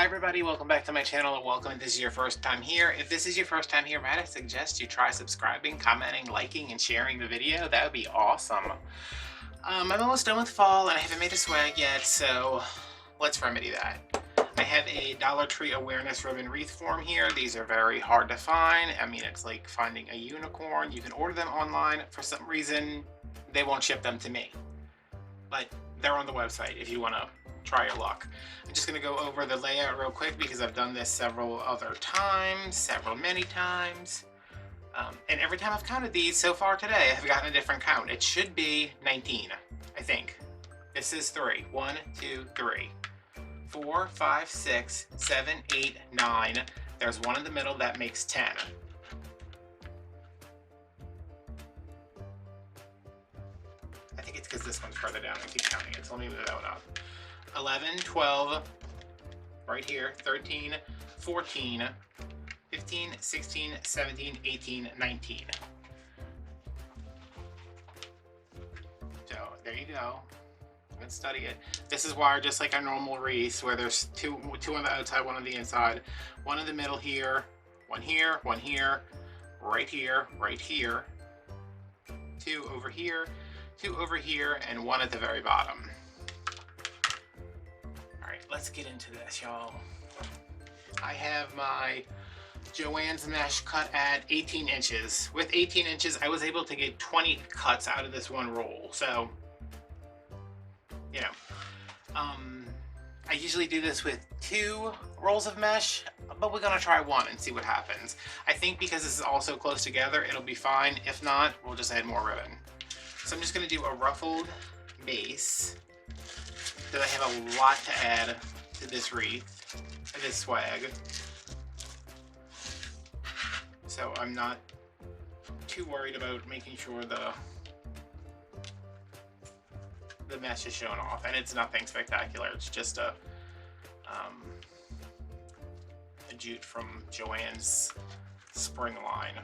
Hi everybody, welcome back to my channel and welcome if this is your first time here. If this is your first time here, might I suggest you try subscribing, commenting, liking, and sharing the video? That would be awesome. I'm almost done with fall and I haven't made a swag yet, so let's remedy that. I have a Dollar Tree awareness ribbon wreath form here. These are very hard to find. I mean, it's like finding a unicorn. You can order them online. For some reason, they won't ship them to me. But they're on the website if you want to try your luck. I'm just going to go over the layout real quick because I've done this several other times, many times. And every time I've counted these so far today, I've gotten a different count. It should be 19, I think. This is 3. 1, 2, 3. 4, 5, 6, 7, 8, 9. There's one in the middle that makes 10. I think it's because this one's further down. I keep counting it, so let me move that one up. 11, 12, right here, 13, 14, 15, 16, 17, 18, 19. So there you go. Let's study it. This is wired just like our normal wreaths, where there's two on the outside, one on the inside, one in the middle here, one here, right here, right here, 2 over here, 2 over here, and 1 at the very bottom. Let's get into this, y'all. I have my Joann's mesh cut at 18 inches. With 18 inches, I was able to get 20 cuts out of this one roll. So, you know, I usually do this with 2 rolls of mesh, but we're gonna try 1 and see what happens. I think because this is all so close together, it'll be fine. If not, we'll just add more ribbon. So I'm just gonna do a ruffled base. I have a lot to add to this wreath, this swag. So I'm not too worried about making sure the mesh is shown off, and it's nothing spectacular. It's just a jute from Joann's spring line.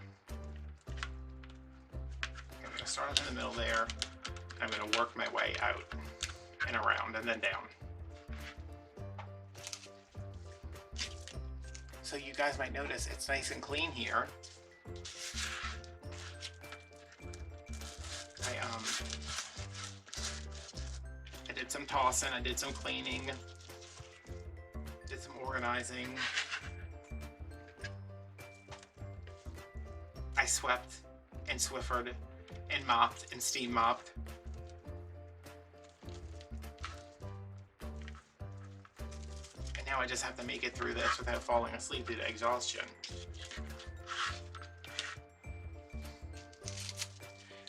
I'm gonna start up in the middle there. I'm gonna work my way out and around and then down. So you guys might notice it's nice and clean here. I did some tossing, I did some cleaning, did some organizing. I swept and Swiffered and mopped and steam mopped. Now I just have to make it through this without falling asleep due to exhaustion.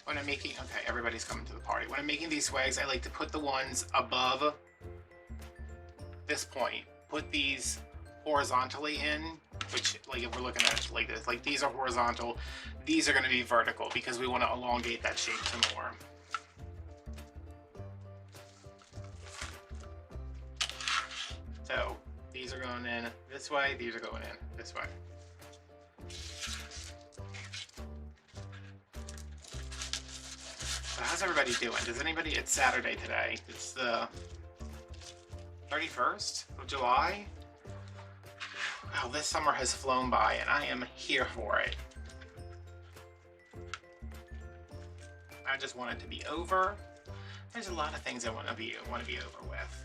When I'm making, okay, everybody's coming to the party. When I'm making these swags, I like to put the ones above this point. Put these horizontally in, which, like, if we're looking at it like this, like these are horizontal, these are going to be vertical because we want to elongate that shape some more. So these are going in this way, these are going in this way. So how's everybody doing? Does anybody, it's Saturday today. It's the 31st of July. Wow, this summer has flown by and I am here for it. I just want it to be over. There's a lot of things I want to be over with.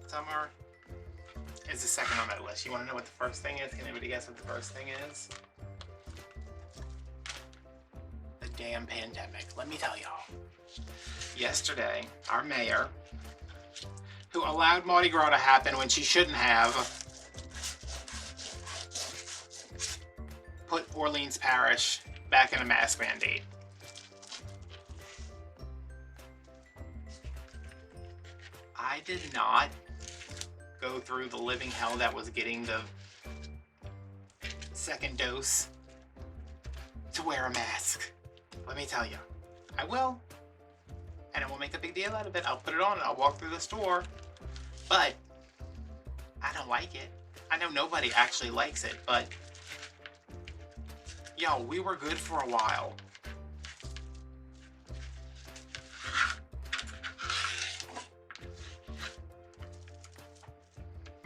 Summer is the second on that list. You want to know what the first thing is? Can anybody guess what the first thing is? The damn pandemic. Let me tell y'all. Yesterday, our mayor, who allowed Mardi Gras to happen when she shouldn't have, put Orleans Parish back in a mask mandate. I did not go through the living hell that was getting the second dose to wear a mask. Let me tell you, I will, and I won't make a big deal out of it. I'll put it on and I'll walk through the store, but I don't like it. I know nobody actually likes it, but yo, we were good for a while.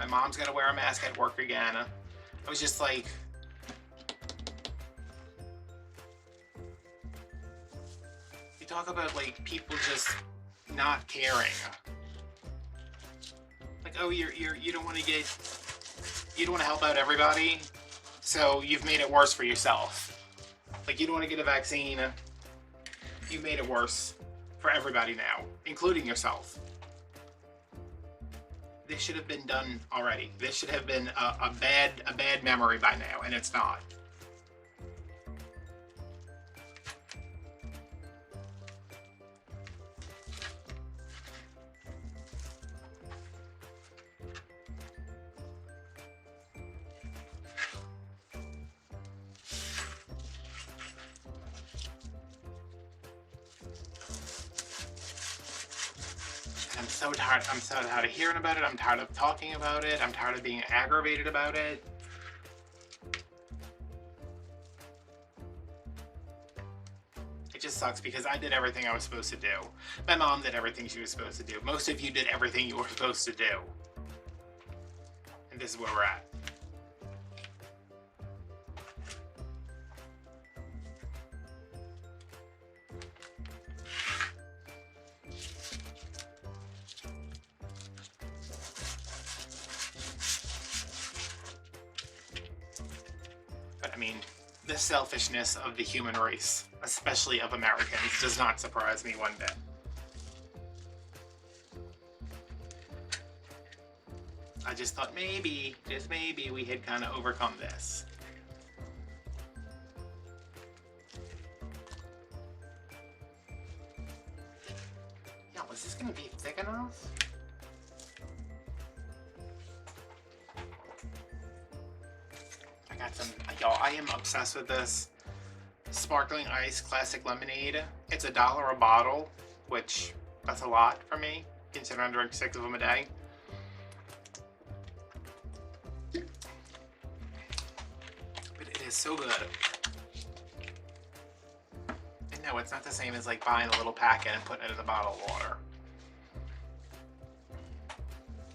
mom's gotta wear a mask at work again. I was just like, you talk about like people just not caring. Like, oh, you don't want to help out everybody, so you've made it worse for yourself. Like, you don't want to get a vaccine, you made it worse for everybody now, including yourself. This should have been done already. This should have been a bad memory by now, and it's not. I'm so tired of hearing about it. I'm tired of talking about it. I'm tired of being aggravated about it. It just sucks because I did everything I was supposed to do. My mom did everything she was supposed to do. Most of you did everything you were supposed to do. And this is where we're at. I mean, the selfishness of the human race, especially of Americans, does not surprise me one bit. I just thought maybe, just maybe, we had kind of overcome this. Yeah, was this gonna be thick enough? Y'all, I am obsessed with this sparkling ice classic lemonade. It's $1 a bottle, which that's a lot for me, considering I drink 6 of them a day. But it is so good. And no, it's not the same as like buying a little packet and putting it in a bottle of water.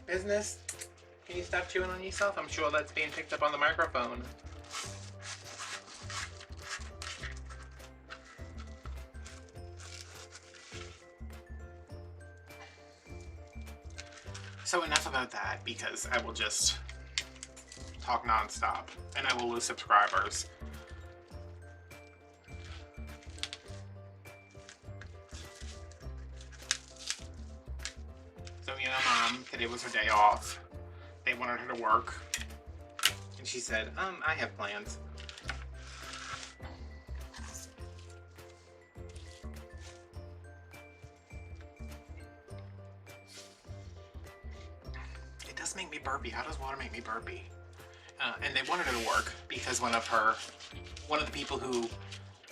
Business? Can you stop chewing on yourself? I'm sure that's being picked up on the microphone. So enough about that, because I will just talk non-stop and I will lose subscribers. So, you know, Mom, today was her day off. They wanted her to work. And she said, I have plans. It does make me burpy. How does water make me burpy? And they wanted her to work because one of the people who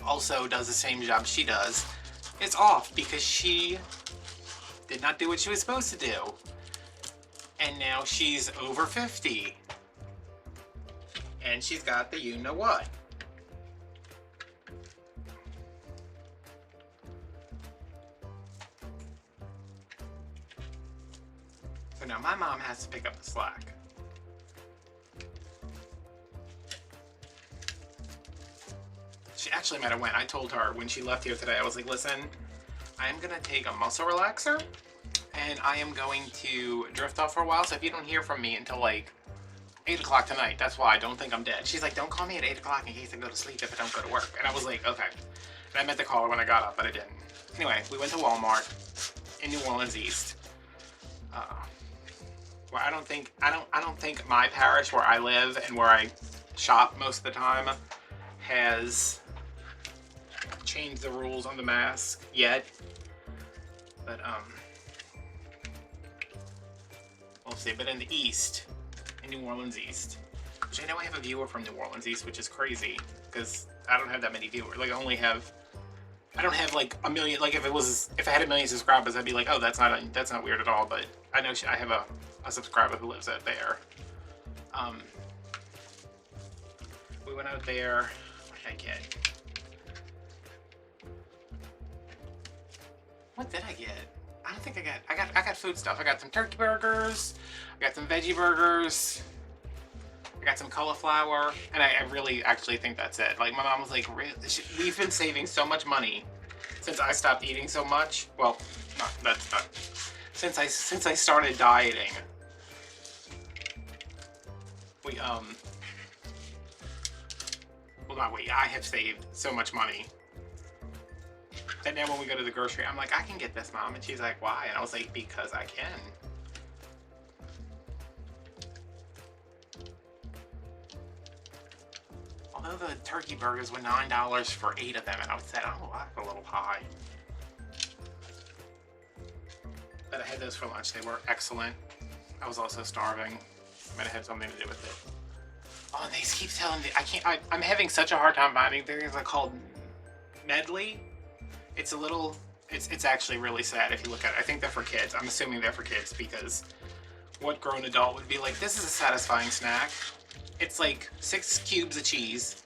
also does the same job she does is off because she did not do what she was supposed to do. And now she's over 50. And she's got the you-know-what. So now my mom has to pick up the slack. She actually might have went. I told her when she left here today, I was like, listen, I'm gonna take a muscle relaxer and I am going to drift off for a while. So if you don't hear from me until like 8 o'clock tonight, that's why. I don't think I'm dead. She's like, don't call me at 8 o'clock in case I go to sleep if I don't go to work. And I was like, okay. And I meant to call her when I got up, but I didn't. Anyway, we went to Walmart in New Orleans East. Where I don't think my parish where I live and where I shop most of the time has changed the rules on the mask yet. But we'll see. But in the East, in New Orleans East, which I know I have a viewer from New Orleans East, which is crazy because I don't have that many viewers. Like I don't have like a million. Like if I had 1 million subscribers, I'd be like, oh, that's not weird at all. But I know I have a subscriber who lives out there. We went out there. What did I get? What did I get? I don't think I got food stuff. I got some turkey burgers, I got some veggie burgers, I got some cauliflower, and I really actually think that's it. Like, my mom was like, we've been saving so much money since I stopped eating so much. Well, that's not. Since I started dieting, I have saved so much money that now when we go to the grocery, I'm like, I can get this, Mom. And she's like, why? And I was like, because I can. Although the turkey burgers were $9 for 8 of them, and I said, oh, that's a little high. But I had those for lunch. They were excellent. I was also starving. Might have had something to do with it. Oh, and they keep telling me, I'm having such a hard time finding things called medley. It's a little, it's actually really sad if you look at it. I think they're for kids. I'm assuming they're for kids because what grown adult would be like, this is a satisfying snack. It's like 6 cubes of cheese,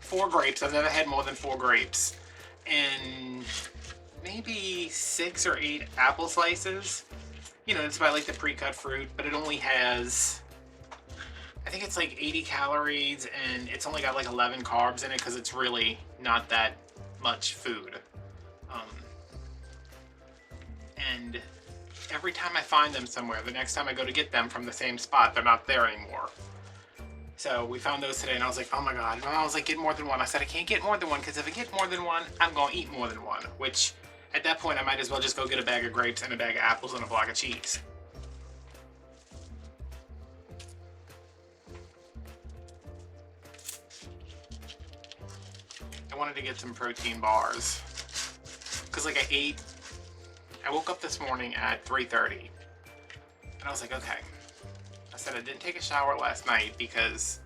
4 grapes. I've never had more than 4 grapes. And maybe 6 or 8 apple slices. You know, it's about like the pre-cut fruit, but it only has, I think it's like 80 calories, and it's only got like 11 carbs in it because it's really not that much food. And every time I find them somewhere, the next time I go to get them from the same spot, they're not there anymore. So we found those today, and I was like, oh my god. And I was like, get more than one. I said, I can't get more than one, because if I get more than one, I'm going to eat more than one. Which, at that point, I might as well just go get a bag of grapes and a bag of apples and a block of cheese. I wanted to get some protein bars. Because, like, I woke up this morning at 3:30. And I was like, okay. I said I didn't take a shower last night because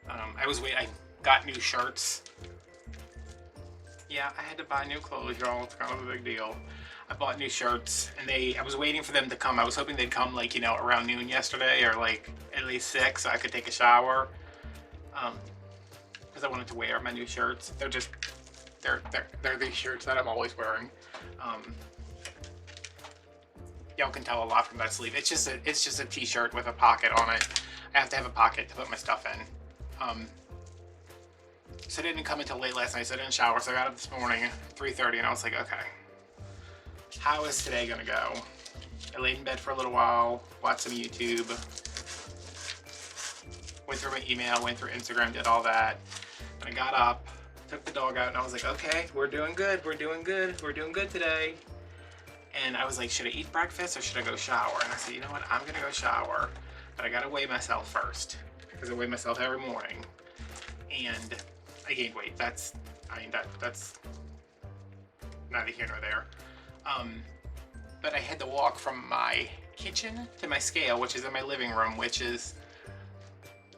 I got new shirts. Yeah, I had to buy new clothes, y'all. It's kind of a big deal. I bought new shirts, and I was waiting for them to come. I was hoping they'd come, like, you know, around noon yesterday, or like at least 6, so I could take a shower. Because I wanted to wear my new shirts. They're these shirts that I'm always wearing. Y'all can tell a lot from that sleeve. It's just a t-shirt with a pocket on it. I have to have a pocket to put my stuff in. So it didn't come until late last night, so I didn't shower. So I got up this morning at 3:30, and I was like, okay, how is today gonna go? I laid in bed for a little while, watched some YouTube, went through my email, went through Instagram, did all that. And I got up, took the dog out, and I was like, okay, we're doing good, we're doing good, we're doing good today. And I was like, should I eat breakfast or should I go shower? And I said, you know what, I'm gonna go shower, but I gotta weigh myself first, because I weigh myself every morning. And I gained weight. That's neither here nor there. But I had to walk from my kitchen to my scale, which is in my living room, which is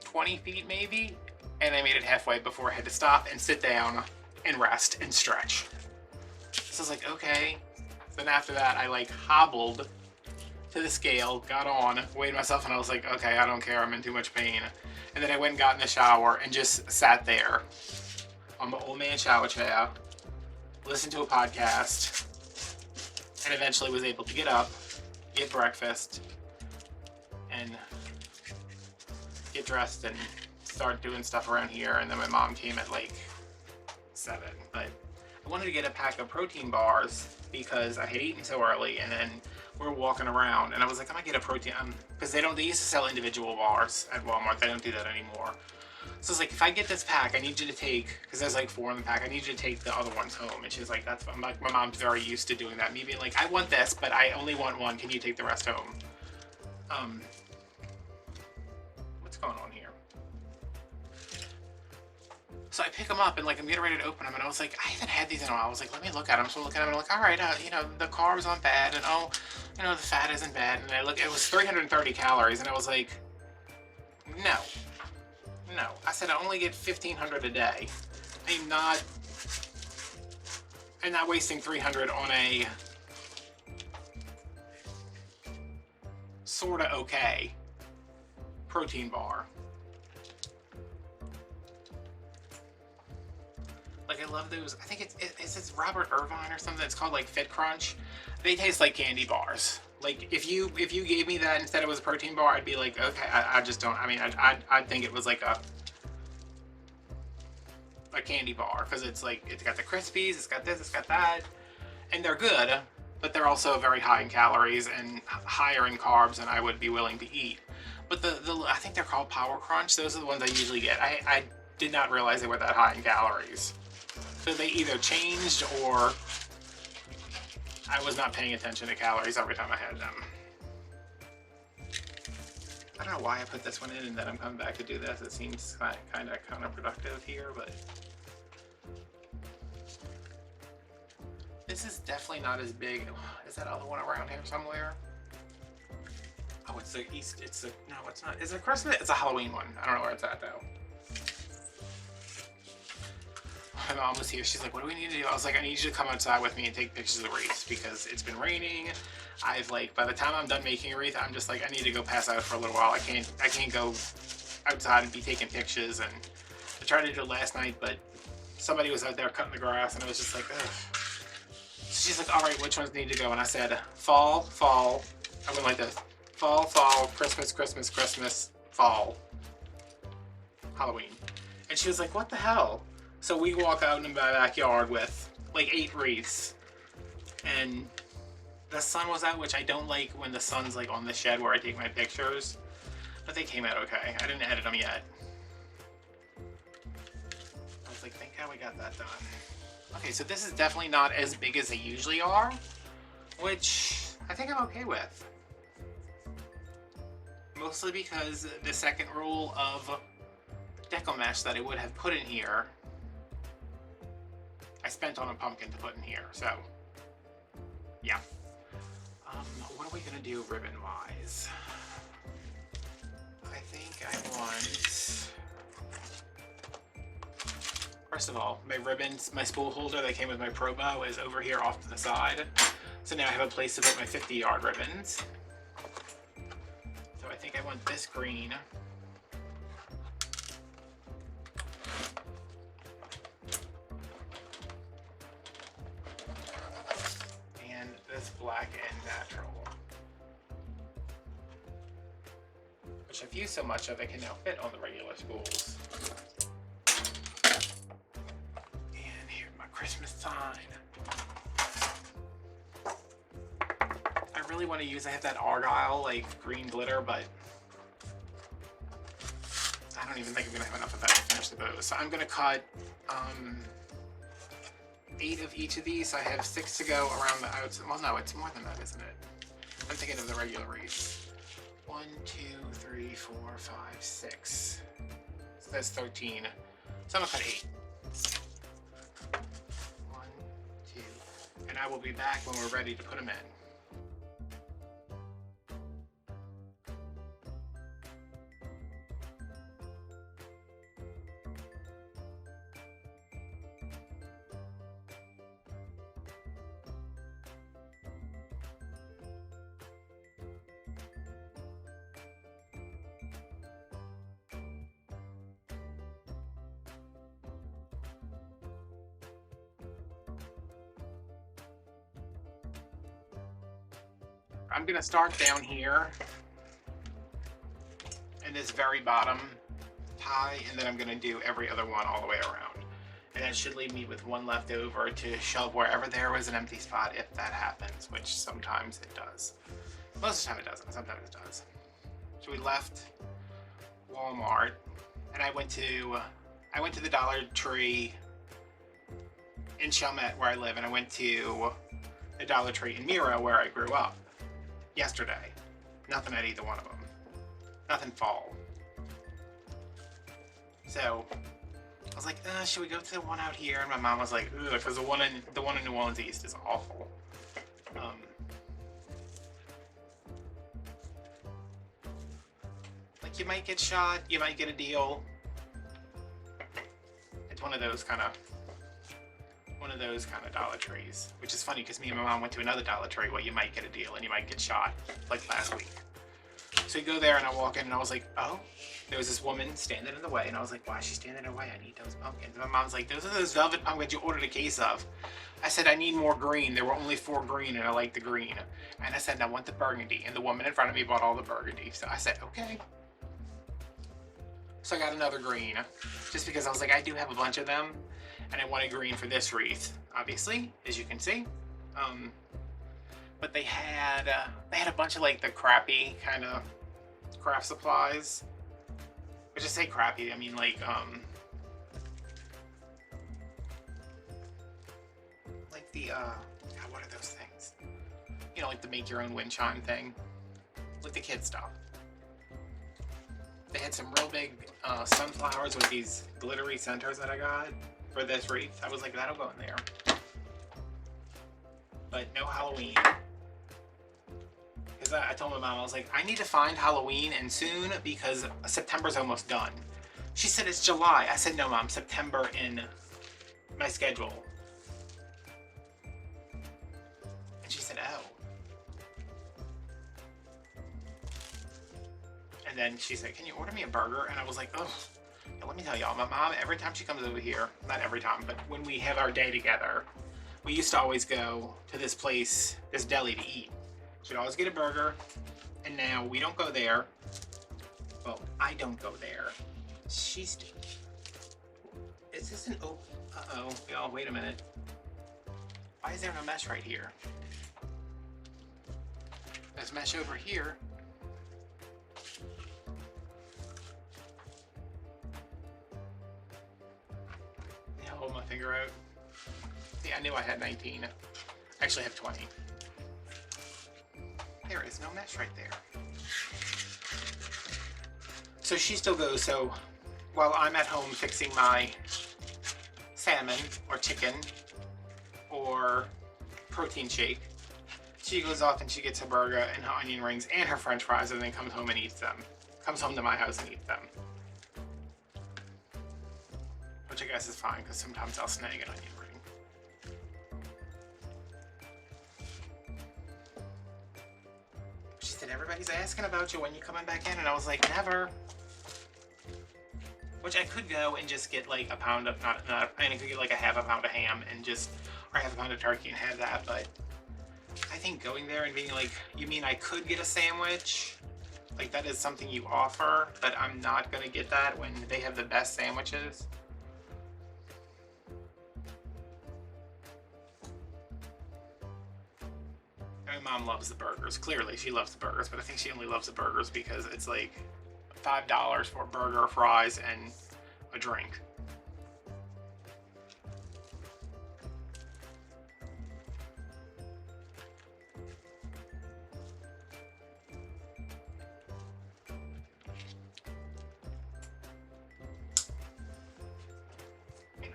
20 feet maybe. And I made it halfway before I had to stop and sit down and rest and stretch. So I was like, okay. Then after that, I like hobbled to the scale, got on, weighed myself, and I was like, okay, I don't care, I'm in too much pain. And then I went and got in the shower and just sat there on my old man shower chair, listened to a podcast, and eventually was able to get up, get breakfast, and get dressed and start doing stuff around here. And then my mom came at like 7. But I wanted to get a pack of protein bars because I had eaten so early, and then we were walking around, and I was like, I'm gonna get a protein, because they used to sell individual bars at Walmart. They don't do that anymore. So I was like, if I get this pack, I need you to take, because there's like 4 in the pack, I need you to take the other ones home. And she's like, that's fine. Like, my mom's very used to doing that. Me being like, I want this, but I only want one. Can you take the rest home? What's going on here? So I pick them up, and like I'm getting ready to open them, and I was like, I haven't had these in a while. I was like, let me look at them. So I look at them, and I'm like, all right, you know, the carbs aren't bad, and oh, you know, the fat isn't bad. And I look, it was 330 calories, and I was like, no. I said I only get 1,500 a day. I'm not wasting 300 on a sorta okay protein bar. Like, I love those. I think it's Robert Irvine or something. It's called like Fit Crunch. They taste like candy bars. Like, if you gave me that instead it was a protein bar, I'd be like, okay, I just don't. I mean, I'd think it was like a candy bar, because it's like, it's got the Crispies, it's got this, it's got that, and they're good, but they're also very high in calories and higher in carbs than I would be willing to eat. But I think they're called Power Crunch. Those are the ones I usually get. I did not realize they were that high in calories. So they either changed, or I was not paying attention to calories every time I had them. I don't know why I put this one in and then I'm coming back to do this. It seems kind of counterproductive here, but this is definitely not as big. Is that other one around here somewhere? Oh, it's the East. It's the, no, it's not. Is it Christmas? It's a Halloween one. I don't know where it's at though. My mom was here. She's like, "What do we need to do?" I was like, "I need you to come outside with me and take pictures of the wreaths, because it's been raining. I've like, by the time I'm done making a wreath, I'm just like, I need to go pass out for a little while. I can't go outside and be taking pictures." And I tried to do it last night, but somebody was out there cutting the grass, and I was just like, ugh. So she's like, "All right, which ones need to go?" And I said, fall, fall. I went like this: fall, fall, Christmas, Christmas, Christmas, fall, Halloween. And she was like, "What the hell?" So we walk out in my backyard with like 8 wreaths, and the sun was out, which I don't like when the sun's like on the shed where I take my pictures, but they came out okay. I didn't edit them yet. I was like, thank God we got that done. Okay, so this is definitely not as big as they usually are, which I think I'm okay with. Mostly because the second roll of Deco mesh that I would have put in here, I spent on a pumpkin to put in here, so yeah. What are we gonna do ribbon-wise? I think I want... First of all, my ribbons, my spool holder that came with my Pro Bow is over here off to the side. So now I have a place to put my 50-yard ribbons. So I think I want this green. And this black and natural. Which I've used so much of, it can now fit on the regular spools. And here's my Christmas sign. I really want to use, I have that Argyle like green glitter, but I don't even think I'm going to have enough of that to finish the bows. So I'm going to cut 8 of each of these. I have 6 to go around the outside. Well, no, it's more than that, isn't it? I'm thinking of the regular wreath. 1, 2, 3, 4, 5, 6. So that's 13. So I'm going to cut 8. 1, 2. And I will be back when we're ready to put them in. I'm going to start down here in this very bottom tie, and then I'm going to do every other one all the way around. And that should leave me with one left over to shove wherever there was an empty spot, if that happens, which sometimes it does. Most of the time it doesn't, sometimes it does. So we left Walmart, and I went to the Dollar Tree in Chalmette where I live, and I went to the Dollar Tree in Mira where I grew up. Yesterday. Nothing at either one of them. Nothing fall. So I was like, should we go to the one out here? And my mom was like, ugh, because the one in New Orleans East is awful. Like, you might get shot, you might get a deal. It's one of those kind of Dollar Trees, which is funny because me and my mom went to another Dollar Tree where you might get a deal and you might get shot, like last week. So you go there and I walk in and I was like, oh, there was this woman standing in the way, and I was like, why is she standing in the way? I need those pumpkins. And my mom's like, those are those velvet pumpkins you ordered a case of. I said, I need more green. There were only 4 green, and I like the green. And I said, I want the burgundy. And the woman in front of me bought all the burgundy. So I said, okay. So I got another green, just because I was like, I do have a bunch of them, and I wanted green for this wreath, obviously, as you can see. But they had a bunch of like the crappy kind of craft supplies. But just say crappy, I mean like the God, what are those things? You know, like the make your own wind chime thing, with the kid stuff. They had some real big sunflowers with these glittery centers that I got for this wreath. I was like, that'll go in there. But no Halloween. Because I told my mom, I was like, I need to find Halloween and soon, because September's almost done. She said it's July. I said, no, Mom, September in my schedule. And she said, oh. And then she said, can you order me a burger? And I was like, oh. Now, let me tell y'all, my mom, every time she comes over here, not every time, but when we have our day together, we used to always go to this place, this deli, to eat. She'd always get a burger, and now we don't go there. Well, I don't go there. She's... Is this an open... Uh-oh. Y'all, wait a minute. Why is there no mesh right here? There's mesh over here. Yeah, hold my finger out. See, I knew I had 19. I actually have 20. There is no mesh right there. So she still goes, so while I'm at home fixing my salmon or chicken or protein shake, she goes off and she gets her burger and her onion rings and her french fries, and then comes home and eats them. Comes home to my house and eats them. Which I guess is fine, because sometimes I'll snag an onion ring. She said, everybody's asking about you when you're coming back in, and I was like, never. Which I could go and just get like a pound of, I could get like a half a pound of ham and just, or half a pound of turkey and have that, but I think going there and being like, you mean I could get a sandwich? Like, that is something you offer, but I'm not gonna get that when they have the best sandwiches. My mom loves the burgers. Clearly, she loves the burgers, but I think she only loves the burgers because it's like $5 for a burger, fries, and a drink.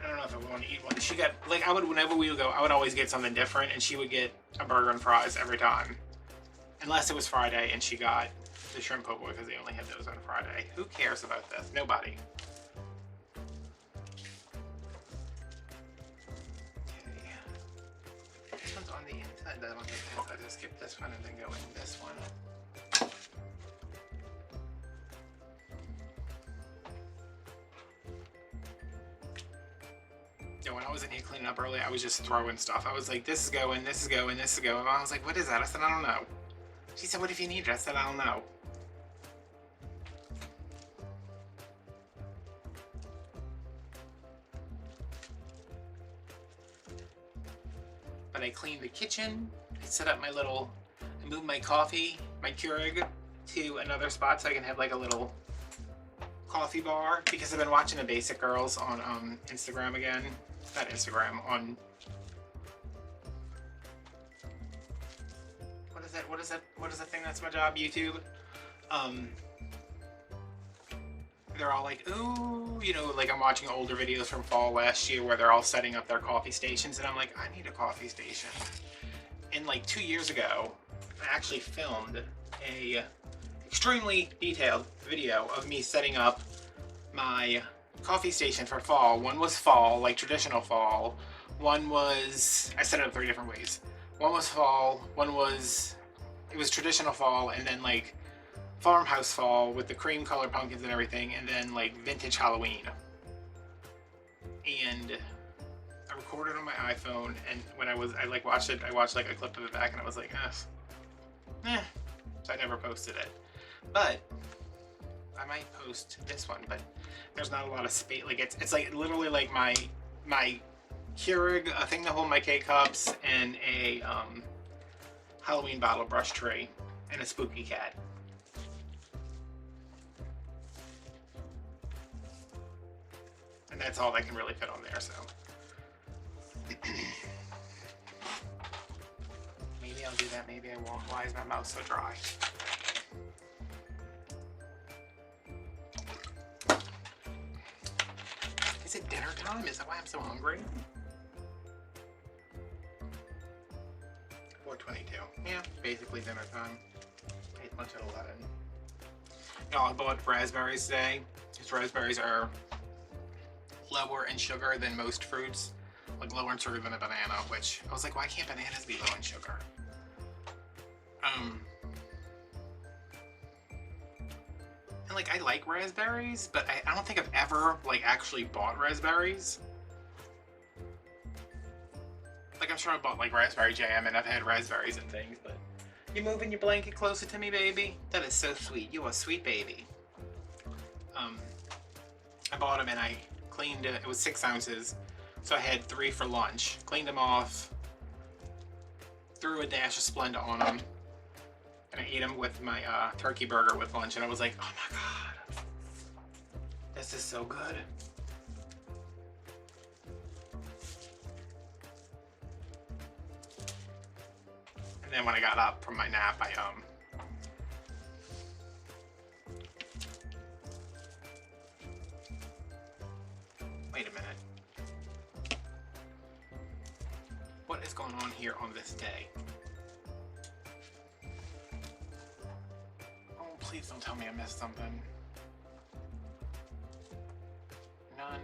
I don't know if I want to eat one. She got, like, whenever we would go, I would always get something different, and she would get a burger and fries every time. Unless it was Friday and she got the shrimp po' boy, because they only had those on Friday. Who cares about this? Nobody. Okay. This one's on the inside. That one's on the inside. I'll skip this one and then go in this one. Yeah, when I was in here cleaning up early, I was just throwing stuff. I was like, this is going, this is going, this is going. And I was like, what is that? I said, I don't know. She said, what if you need it? I said, I don't know. But I cleaned the kitchen. I set up my little, I moved my coffee, my Keurig, to another spot so I can have like a little coffee bar, because I've been watching the Basic Girls on Instagram again. Not Instagram, on... What is that thing that's my job? YouTube. They're all like, ooh, you know, like I'm watching older videos from fall last year where they're all setting up their coffee stations, and I'm like, I need a coffee station. And like 2 years ago, I actually filmed a extremely detailed video of me setting up my coffee station for fall. One was fall, like traditional fall. One was, I set it up 3 different ways. One was fall, one was, it was traditional fall, and then like farmhouse fall with the cream color pumpkins and everything, and then like vintage Halloween. And I recorded on my iPhone, and when I watched it, I watched like a clip of it back, and I was like, so I never posted it. But I might post this one, but there's not a lot of space. Like it's like literally like my Keurig, a thing to hold my K-cups, and a Halloween bottle brush tray, and a spooky cat. And that's all that can really fit on there, so. Maybe I'll do that, maybe I won't. Why is my mouth so dry? Is it dinner time? Is that why I'm so hungry? 4:22. Yeah, basically dinner time. I ate lunch at 11. Y'all, I bought raspberries today. These raspberries are lower in sugar than most fruits. Like lower in sugar than a banana, which I was like, why can't bananas be low in sugar? And like I like raspberries, but I don't think I've ever like actually bought raspberries. Like I'm sure I bought like raspberry jam and I've had raspberries and things, but you moving your blanket closer to me, baby? That is so sweet. You a sweet baby. I bought them and I cleaned it. It was 6 ounces, so I had 3 for lunch. Cleaned them off, threw a dash of Splenda on them, and I ate them with my turkey burger with lunch. And I was like, oh my god, this is so good. And then when I got up from my nap, I wait a minute. What is going on here on this day? Oh, please don't tell me I missed something. None.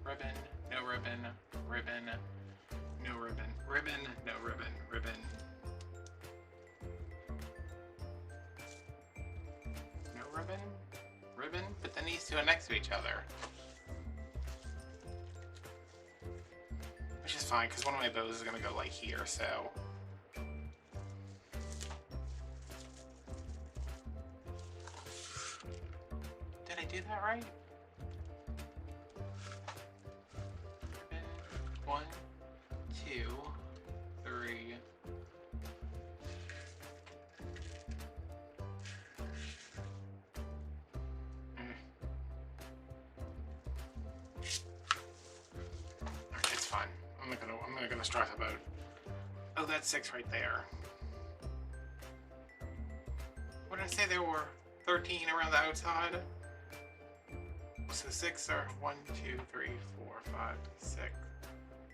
Ribbon, no ribbon, ribbon, no ribbon, ribbon, no ribbon, ribbon. No ribbon? Ribbon? But then these two are next to each other. Which is fine, because one of my bows is going to go like here, so. Did I do that right? Ribbon. 1, 2, 3. It's fine. I'm not gonna stress about it. Oh, that's 6 right there. What did I say? There were 13 around the outside. So 6 are 1, 2, 3, 4, 5, 6.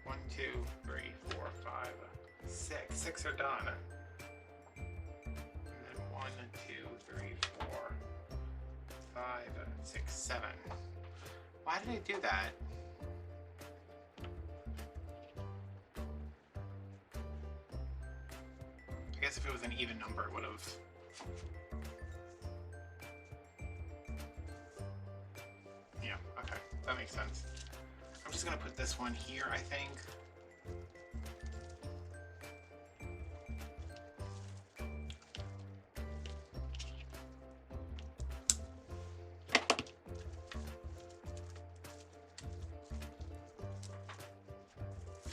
1, 2, 3, 4, 5, 6. 6 are done. And then 1, 2, 3, 4, 5, 6, 7. Why did I do that? I guess if it was an even number, it would have. Yeah, okay, that makes sense. I'm just gonna put this one here, I think.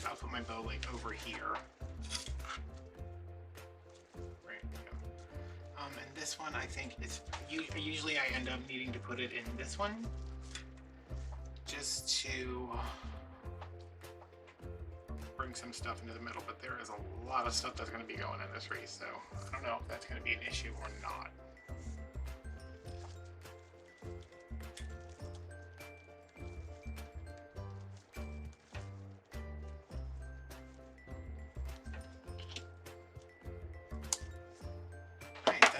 I'll put my bow like over here. Right. And this one, I think it's usually I end up needing to put it in this one, just to bring some stuff into the middle. But there is a lot of stuff that's going to be going in this wreath, so I don't know if that's going to be an issue or not.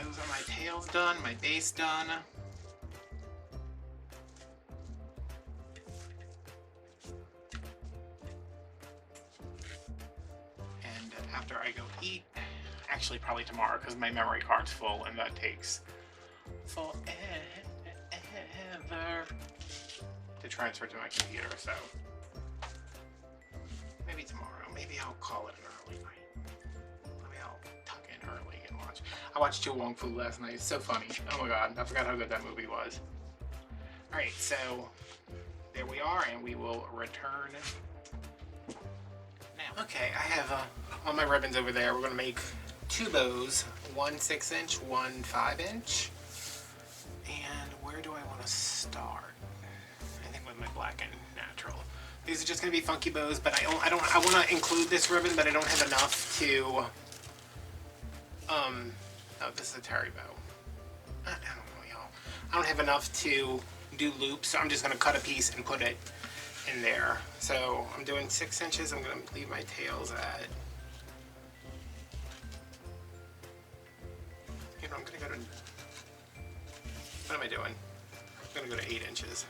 Those are my tails done, my base done. And after I go eat, Actually, probably tomorrow because my memory card's full and that takes forever to transfer to my computer, so maybe tomorrow. Maybe I'll call it an early night. Maybe I'll tuck in early and watch. I watched Chu Wong Fu last night. It's so funny. Oh my god, I forgot how good that movie was. Alright, so there we are, and we will return now. Okay, I have all my ribbons over there. We're going to make 2 bows, one 6-inch, one 5-inch. And where do I want to start? I think with my black and natural. These are just going to be funky bows, but I want to include this ribbon, but I don't have enough to, oh, this is a terry bow. I don't know, y'all. I don't have enough to do loops, so I'm just going to cut a piece and put it in there. So I'm doing 6 inches. I'm going to leave my tails at, you know, I'm going to go to, what am I doing? I'm going to go to 8 inches.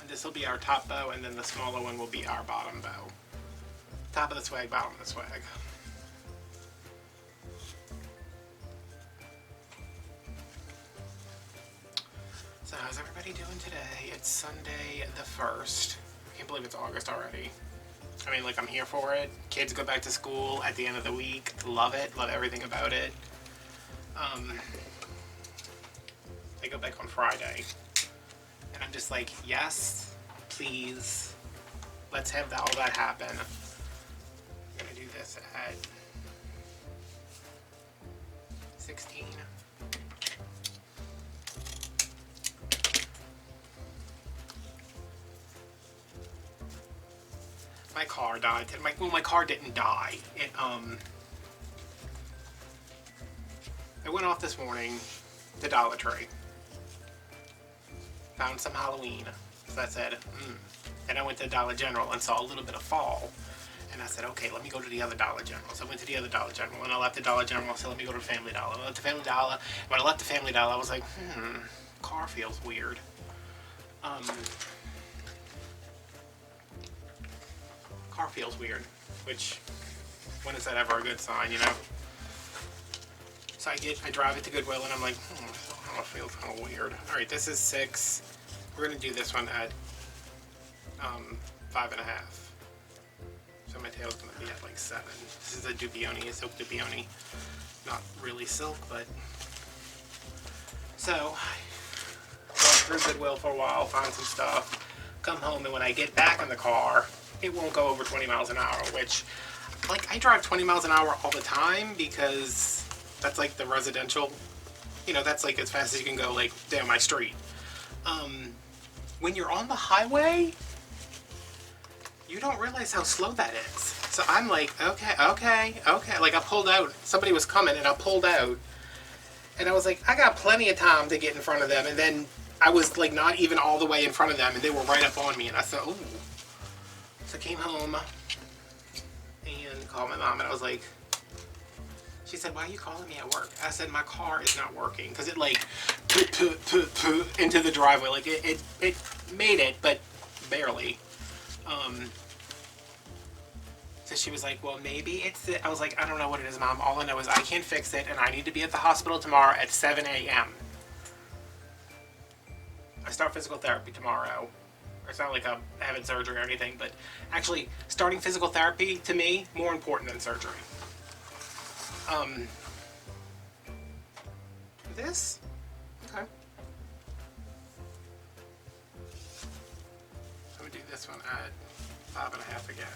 And this will be our top bow, and then the smaller one will be our bottom bow. Top of the swag, bottom of the swag. So how's everybody doing today? It's Sunday the 1st. I can't believe it's August already. I mean, like, I'm here for it. Kids go back to school at the end of the week. Love it. Love everything about it. They go back on Friday. And I'm just like, yes, please. Let's have all that happen. I'm going to do this at 16. My car died. Well, my car didn't die. It I went off this morning to Dollar Tree. Found some Halloween. So I said, Then I went to Dollar General and saw a little bit of fall. And I said, okay, let me go to the other Dollar General. So I went to the other Dollar General, and I left the Dollar General, so let me go to Family Dollar. I went to Family Dollar. When I left the Family Dollar, I was like, car feels weird. Car feels weird, which, when is that ever a good sign, you know? So I drive it to Goodwill, and I'm like, it feels kind of weird. All right, this is 6. We're gonna do this one at 5.5. So my tail's gonna be at like 7. This is a Dupioni, a silk Dupioni. Not really silk, but. So, go through Goodwill for a while, find some stuff, come home, and when I get back in the car, it won't go over 20 miles an hour, which, like, I drive 20 miles an hour all the time because that's like the residential, you know, that's like as fast as you can go, like, down my street. When you're on the highway, you don't realize how slow that is. So I'm like, okay. Like, I pulled out, somebody was coming, and I pulled out, and I was like, I got plenty of time to get in front of them, and then I was, like, not even all the way in front of them, and they were right up on me, and I thought, ooh. So I came home and called my mom, and I was like, she said, why are you calling me at work? I said, my car is not working, because it, like, into the driveway. Like, it made it, but barely. So she was like, well, maybe it's it. I was like, I don't know what it is, Mom. All I know is I can't fix it, and I need to be at the hospital tomorrow at 7 a.m. I start physical therapy tomorrow. It's not like I'm having surgery or anything, but actually, starting physical therapy, to me, more important than surgery. This? Okay. I'm gonna do this one at 5.5 again.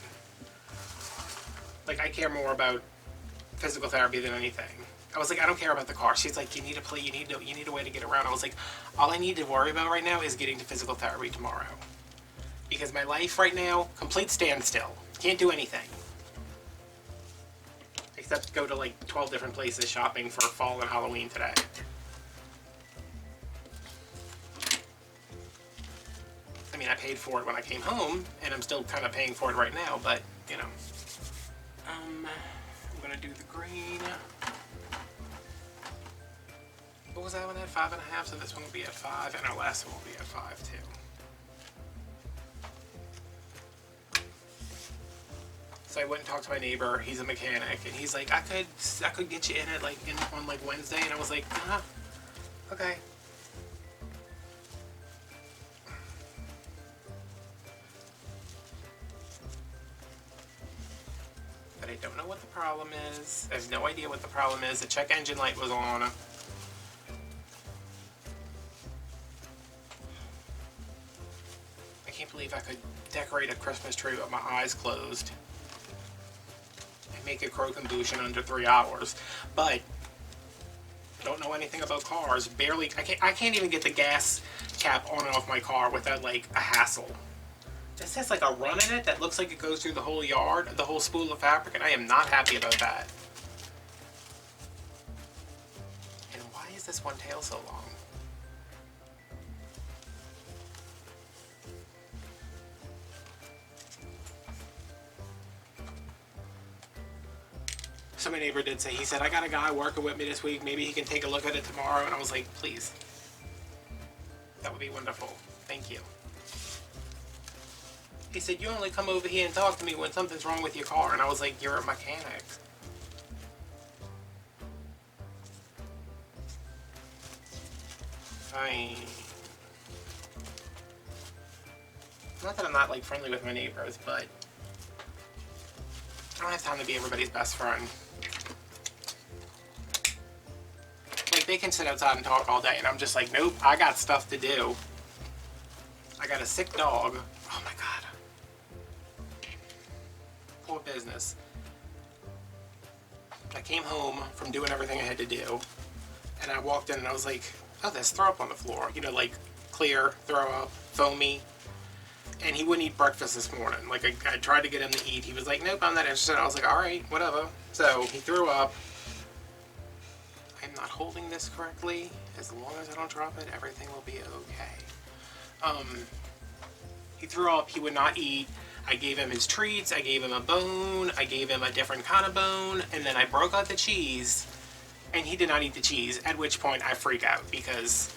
Like, I care more about physical therapy than anything. I was like, I don't care about the car. She's like, you need a way to get around. I was like, all I need to worry about right now is getting to physical therapy tomorrow. Because my life right now, complete standstill. Can't do anything. Except go to like 12 different places shopping for fall and Halloween today. I mean, I paid for it when I came home, and I'm still kind of paying for it right now, but, you know. I'm gonna do the green. What was that one at? 5.5, so this one will be at 5, and our last one will be at 5 too. So I went and talked to my neighbor. He's a mechanic, and he's like, I could get you in it like on like Wednesday, and I was like, okay. But I don't know what the problem is. I have no idea what the problem is. The check engine light was on. I can't believe I could decorate a Christmas tree with my eyes closed and make a crow-kombucha in under 3 hours. But don't know anything about cars. Barely. I can't even get the gas cap on and off my car without like a hassle. This has like a run in it that looks like it goes through the whole yard, the whole spool of fabric, and I am not happy about that. And why is this one tail so long? So my neighbor did say, he said, I got a guy working with me this week, maybe he can take a look at it tomorrow, and I was like, please. That would be wonderful. Thank you. He said, you only come over here and talk to me when something's wrong with your car, and I was like, you're a mechanic. Fine. Not that I'm not like friendly with my neighbors, but I don't have time to be everybody's best friend. Like, they can sit outside and talk all day, and I'm just like, nope, I got stuff to do. I got a sick dog. Oh my God. Poor business. I came home from doing everything I had to do, and I walked in and I was like, oh, there's throw up on the floor. You know, like clear, throw up, foamy. And he wouldn't eat breakfast this morning. Like, I tried to get him to eat. He was like, nope, I'm not interested. I was like, all right, whatever. So he threw up. I'm not holding this correctly. As long as I don't drop it, everything will be okay. He threw up. He would not eat. I gave him his treats. I gave him a bone. I gave him a different kind of bone. And then I broke out the cheese. And he did not eat the cheese. At which point I freak out because,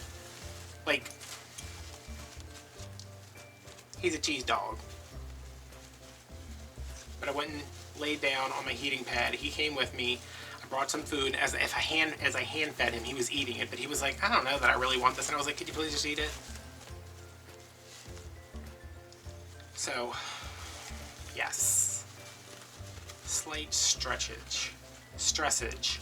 like, he's a cheese dog. But I went and laid down on my heating pad. He came with me. I brought some food. As I hand fed him, he was eating it. But he was like, I don't know that I really want this. And I was like, could you please just eat it? So, yes. Slight stressage. Stressage.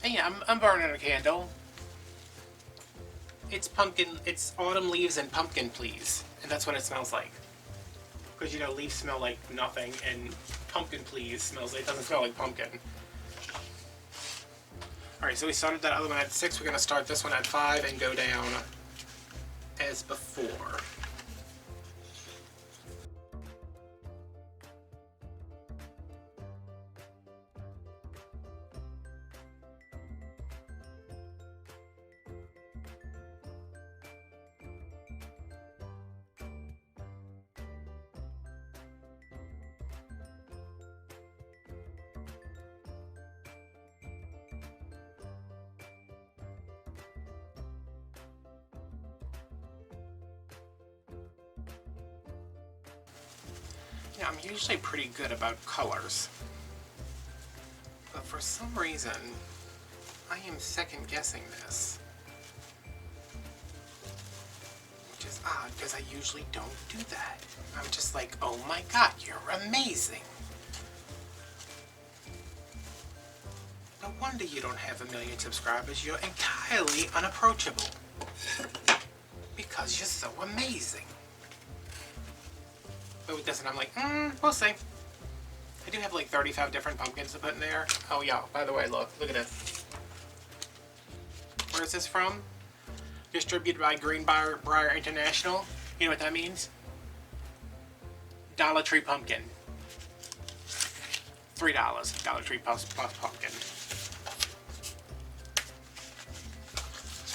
Hey, I'm burning a candle. It's pumpkin, it's autumn leaves and pumpkin, please. And that's what it smells like. Because, you know, leaves smell like nothing, and pumpkin, please, smells like, it doesn't smell like pumpkin. Alright, so we started that other one at 6. We're going to start this one at 5 and go down as before. Yeah, I'm usually pretty good about colors, but for some reason, I am second guessing this, which is odd because I usually don't do that. I'm just like, oh my god, you're amazing. No wonder you don't have 1 million subscribers. You're entirely unapproachable because you're so amazing. But with this one, I'm like, we'll see. I do have like 35 different pumpkins to put in there. Oh yeah, by the way, look at this. Where is this from? Distributed by Greenbrier International. You know what that means? Dollar Tree pumpkin. $3. Dollar Tree plus pumpkin.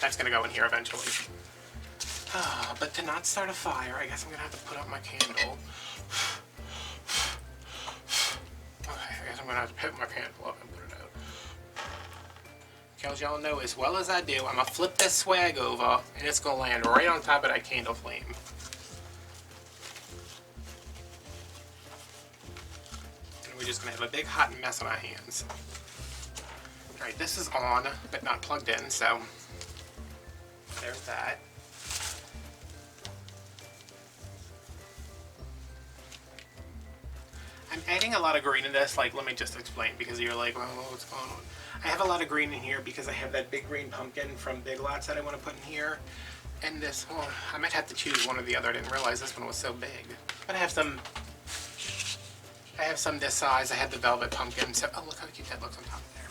That's gonna go in here eventually. But to not start a fire, I guess I'm gonna have to put out my candle. Okay, I guess I'm gonna have to put my candle up and put it out. Because y'all know as well as I do, I'm going to flip this swag over and it's going to land right on top of that candle flame. And we're just going to have a big hot mess on our hands. Alright, this is on, but not plugged in, so there's that. I'm adding a lot of green in this, like, let me just explain, because you're like, well, what's going on? I have a lot of green in here because I have that big green pumpkin from Big Lots that I want to put in here. And this, well, I might have to choose one or the other. I didn't realize this one was so big. But I have some this size. I have the velvet pumpkin, so, oh, look how cute that looks on top there.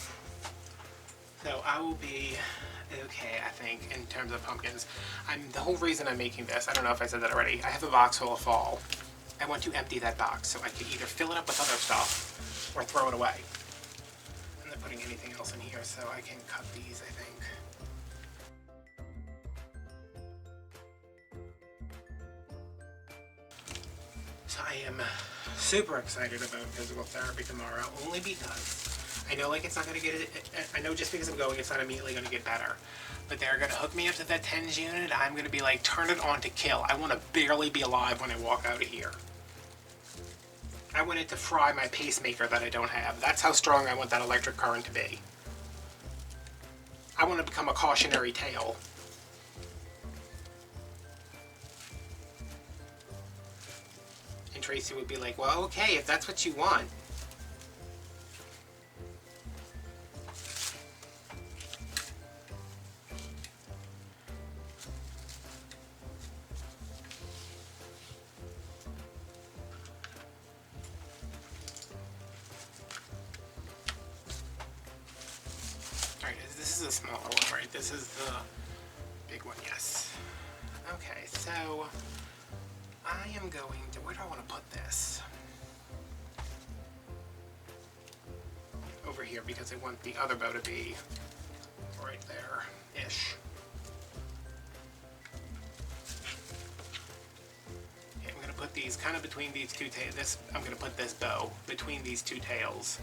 So I will be okay, I think, in terms of pumpkins. The whole reason I'm making this, I don't know if I said that already, I have a box full of fall. I want to empty that box so I could either fill it up with other stuff or throw it away. I'm not putting anything else in here, so I can cut these, I think. So I am super excited about physical therapy tomorrow, only because I know, like, it's not going to get it. I know just because I'm going, it's not immediately going to get better. But they're going to hook me up to that TENS unit. I'm going to be like, turn it on to kill. I want to barely be alive when I walk out of here. I want it to fry my pacemaker that I don't have. That's how strong I want that electric current to be. I want to become a cautionary tale. And Tracy would be like, well, okay, if that's what you want. This is a smaller one, right? This is the big one, yes. Okay, so I am going to, where do I want to put this? Over here, because I want the other bow to be right there-ish. Okay, I'm going to put these kind of between these two tails. I'm going to put this bow between these two tails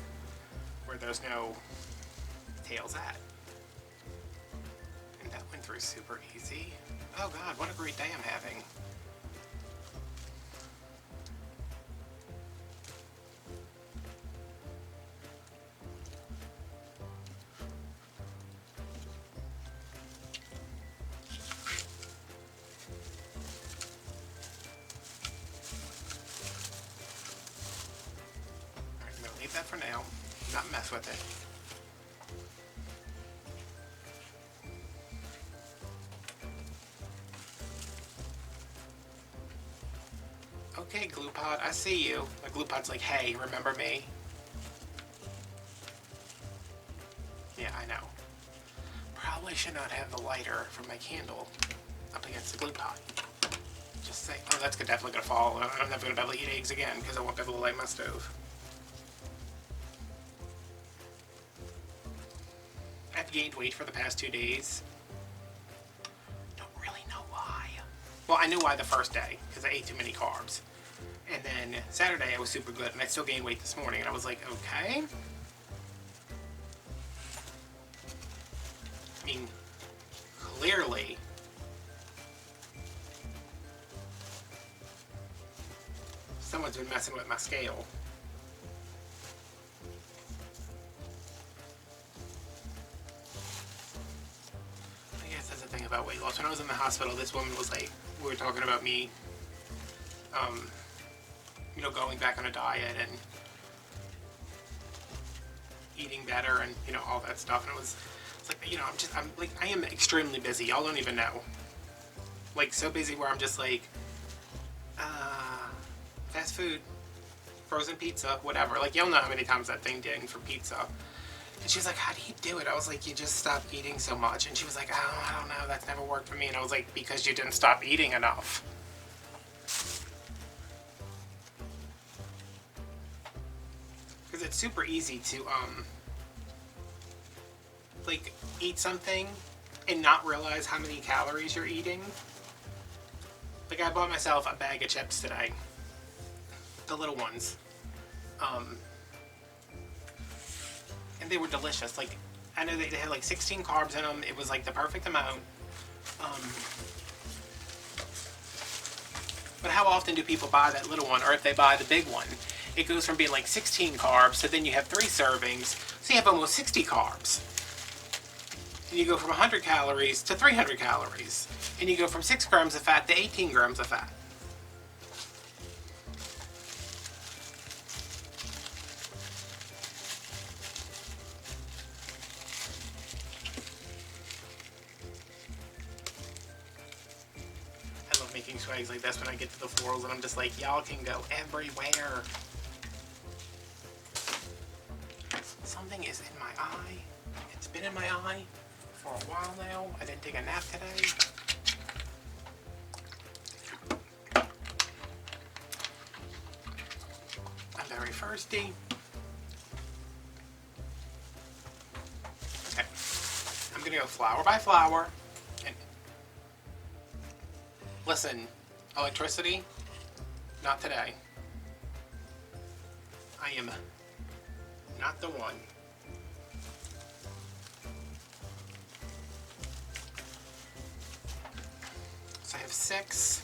where there's no tails at. And that went through super easy. Oh god, what a great day I'm having. Alright, I'm gonna leave that for now, not mess with it. Okay, glue pot, I see you. The glue pot's like, hey, remember me? Yeah, I know. Probably should not have the lighter from my candle up against the glue pot. Just say, oh, that's definitely gonna fall. I'm never gonna be able to eat eggs again because I won't be able to light my stove. I've gained weight for the past 2 days. Don't really know why. Well, I knew why the first day, because I ate too many carbs. And then Saturday I was super good, and I still gained weight this morning, and I was like, okay. I mean, clearly, someone's been messing with my scale. I guess that's the thing about weight loss. When I was in the hospital, this woman was like, we were talking about me, you know, going back on a diet and eating better and, you know, all that stuff. And it's like, you know, I am extremely busy. Y'all don't even know. Like, so busy where I'm just like, fast food, frozen pizza, whatever. Like, y'all know how many times that thing ding for pizza. And she was like, how do you do it? I was like, you just stop eating so much. And she was like, oh, I don't know, that's never worked for me. And I was like, because you didn't stop eating enough. Because it's super easy to, like, eat something and not realize how many calories you're eating. Like, I bought myself a bag of chips today. The little ones. And they were delicious. Like, I know they had like 16 carbs in them. It was like the perfect amount. But how often do people buy that little one, or if they buy the big one? It goes from being like 16 carbs, so then you have 3 servings, so you have almost 60 carbs. And you go from 100 calories to 300 calories. And you go from 6 grams of fat to 18 grams of fat. I love making swags like this when I get to the florals, and I'm just like, y'all can go everywhere. Something is in my eye. It's been in my eye for a while now. I didn't take a nap today. I'm very thirsty. Okay. I'm gonna go flower by flower. And listen, electricity, not today. I am not the one. So I have 6.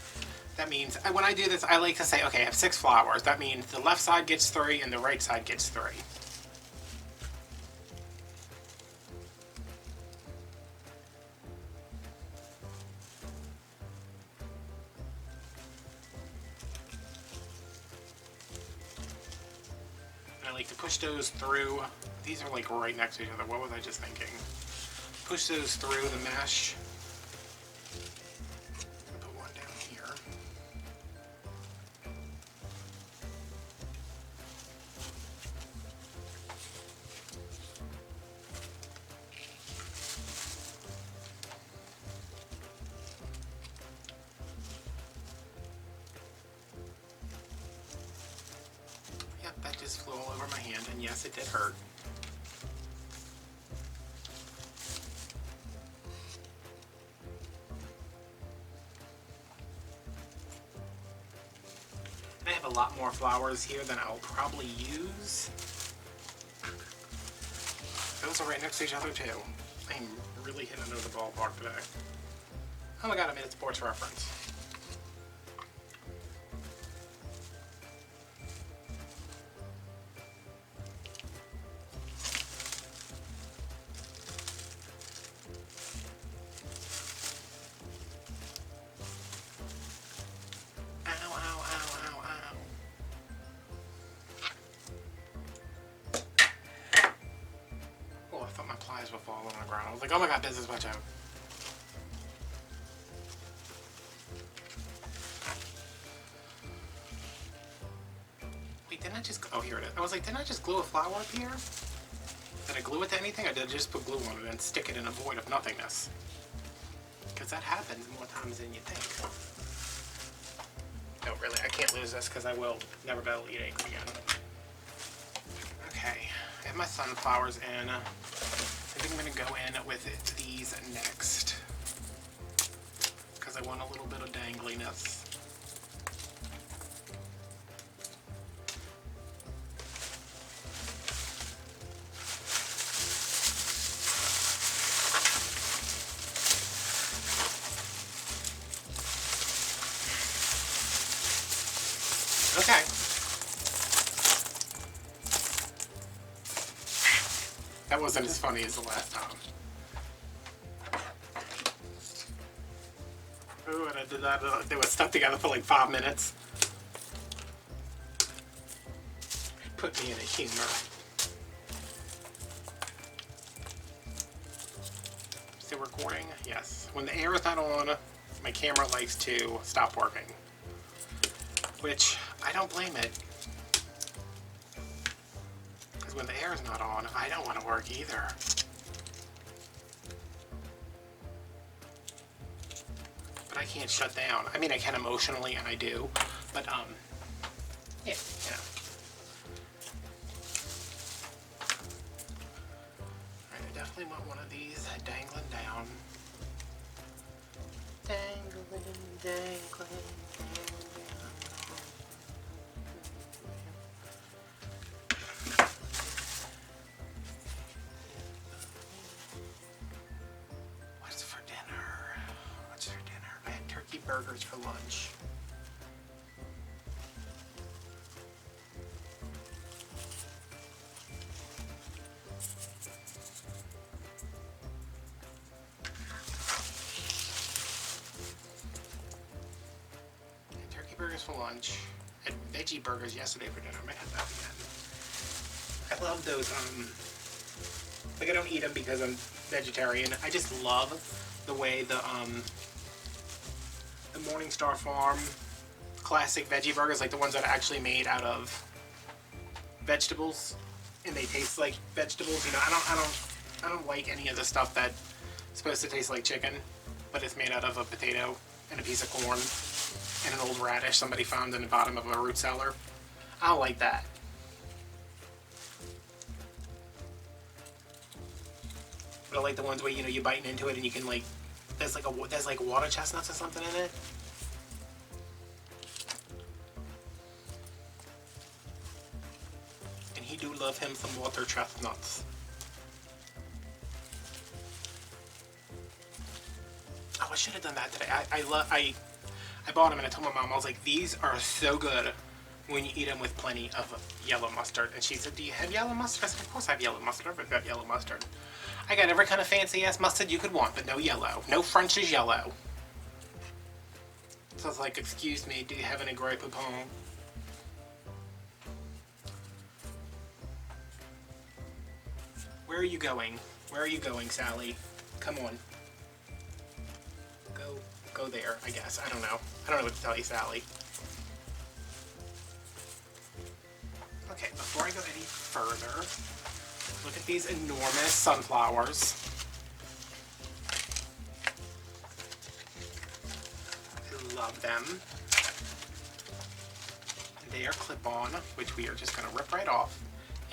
That means, when I do this, I like to say, okay, I have 6 flowers. That means the left side gets 3 and the right side gets 3. I like to push those through. These are like right next to each other. What was I just thinking? Push those through the mesh. Put one down here. Yep, that just flew all over my hand, and yes, it did hurt. I have a lot more flowers here than I'll probably use. Those are right next to each other too. I'm really hitting under the ballpark today. Oh my god, I made a sports reference. Were falling on the ground. I was like, oh my god, business, watch out. Wait, didn't I just, oh here it is. I was like, didn't I just glue a flower up here? Did I glue it to anything, or did I just put glue on it and stick it in a void of nothingness? Because that happens more times than you think. No, really, I can't lose this because I will never be able to eat eggs again. Okay, I have my sunflowers in. I think I'm going to go in with these next, because I want a little bit of dangliness. Okay. That wasn't as funny as the last time. Ooh, and I did that. They were stuck together for like 5 minutes. Put me in a humor. Still recording? Yes. When the air is not on, my camera likes to stop working. Which, I don't blame it. Because when the air is not on, I don't want to work either. But I can't shut down. I mean, I can emotionally, and I do. But, yeah, you know. Alright, I definitely want one of these dangling down. Dangling, dangling. burgers for lunch. Turkey burgers for lunch. Had veggie burgers yesterday for dinner. I might have that again. I love those, like I don't eat them because I'm vegetarian. I just love the way the Morningstar Farm classic veggie burgers, like the ones that are actually made out of vegetables and they taste like vegetables. You know, I don't like any of the stuff that's supposed to taste like chicken, but it's made out of a potato and a piece of corn and an old radish somebody found in the bottom of a root cellar. I don't like that. But I like the ones where, you know, you bite into it and you can like, there's like water chestnuts or something in it. And he do love him some water chestnuts. Oh, I should have done that today. I bought them and I told my mom, I was like, these are so good when you eat them with plenty of yellow mustard. And she said, do you have yellow mustard? I said, of course I have yellow mustard. I've got yellow mustard. I got every kind of fancy ass mustard you could want, but no yellow. No French's yellow. So I was like, excuse me, do you have any Grey Poupon? Where are you going? Where are you going, Sally? Come on. Go there, I guess. I don't know. I don't know what to tell you, Sally. Okay, before I go any further, look at these enormous sunflowers. I love them. And they are clip-on, which we are just going to rip right off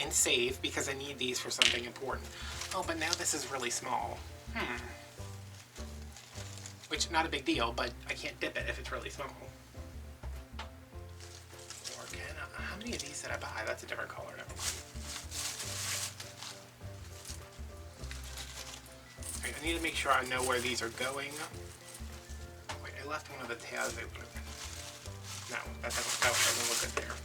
and save because I need these for something important. Oh, but now this is really small. Which, not a big deal, but I can't dip it if it's really small. Or can I? How many of these did I buy? That's a different color. Never mind. Right, I need to make sure I know where these are going. Wait, I left one of the tabs open. No, that doesn't look good there.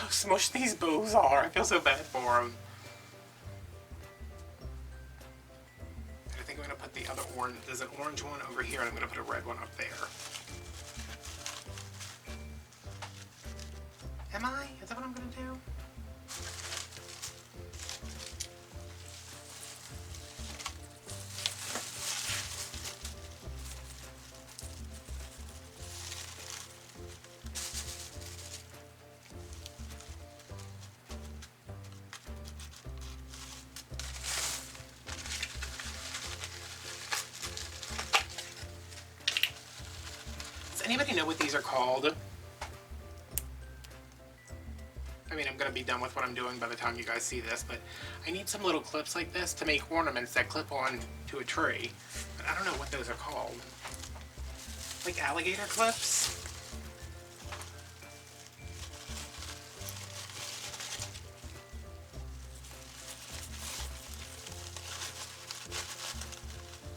Smush these bows are. I feel so bad for them. I think I'm going to put the other orange. There's an orange one over here, and I'm going to put a red one up there. Am I? Is that what I'm going to do? Anybody know what these are called? I mean, I'm going to be done with what I'm doing by the time you guys see this, but I need some little clips like this to make ornaments that clip on to a tree. But I don't know what those are called. Like alligator clips?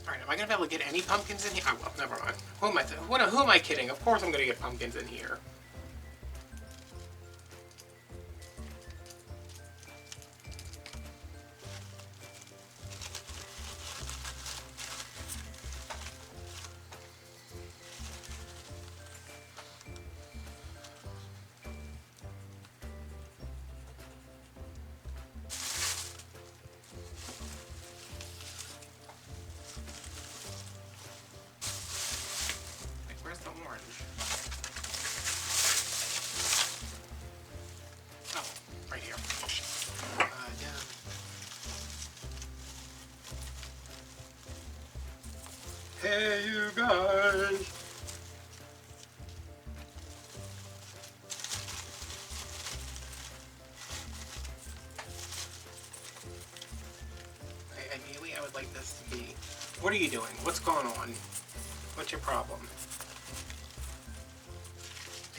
Am I going to be able to get any pumpkins in here? Oh, well, never mind. Who am I kidding? Of course I'm going to get pumpkins in here. Hey, you guys! What are you doing? What's going on? What's your problem?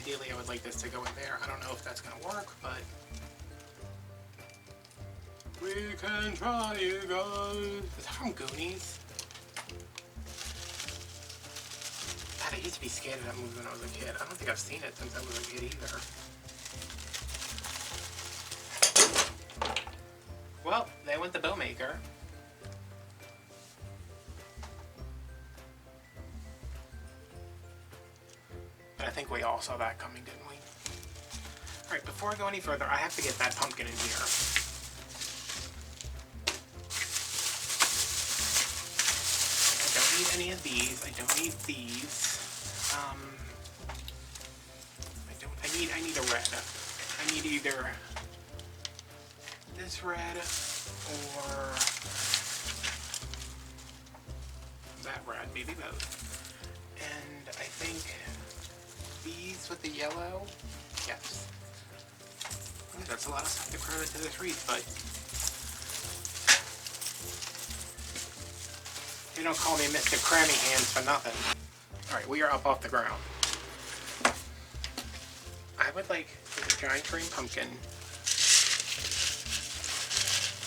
Ideally, I would like this to go in there. I don't know if that's going to work, but we can try, you guys. Is that from Goonies? God, I used to be scared of that movie when I was a kid. I don't think I've seen it since I was a kid either. Well, they went the bow maker. But I think we all saw that coming, didn't we? Alright, before I go any further, I have to get that pumpkin in here. I don't need any of these. I don't need these. I need a red. I need either this red or that red, maybe both. And I think these with the yellow, yes. Ooh, that's a lot of stuff to cram into this wreath, but you don't call me Mr. Crammy Hands for nothing. Alright, we are up off the ground. I would like the giant green pumpkin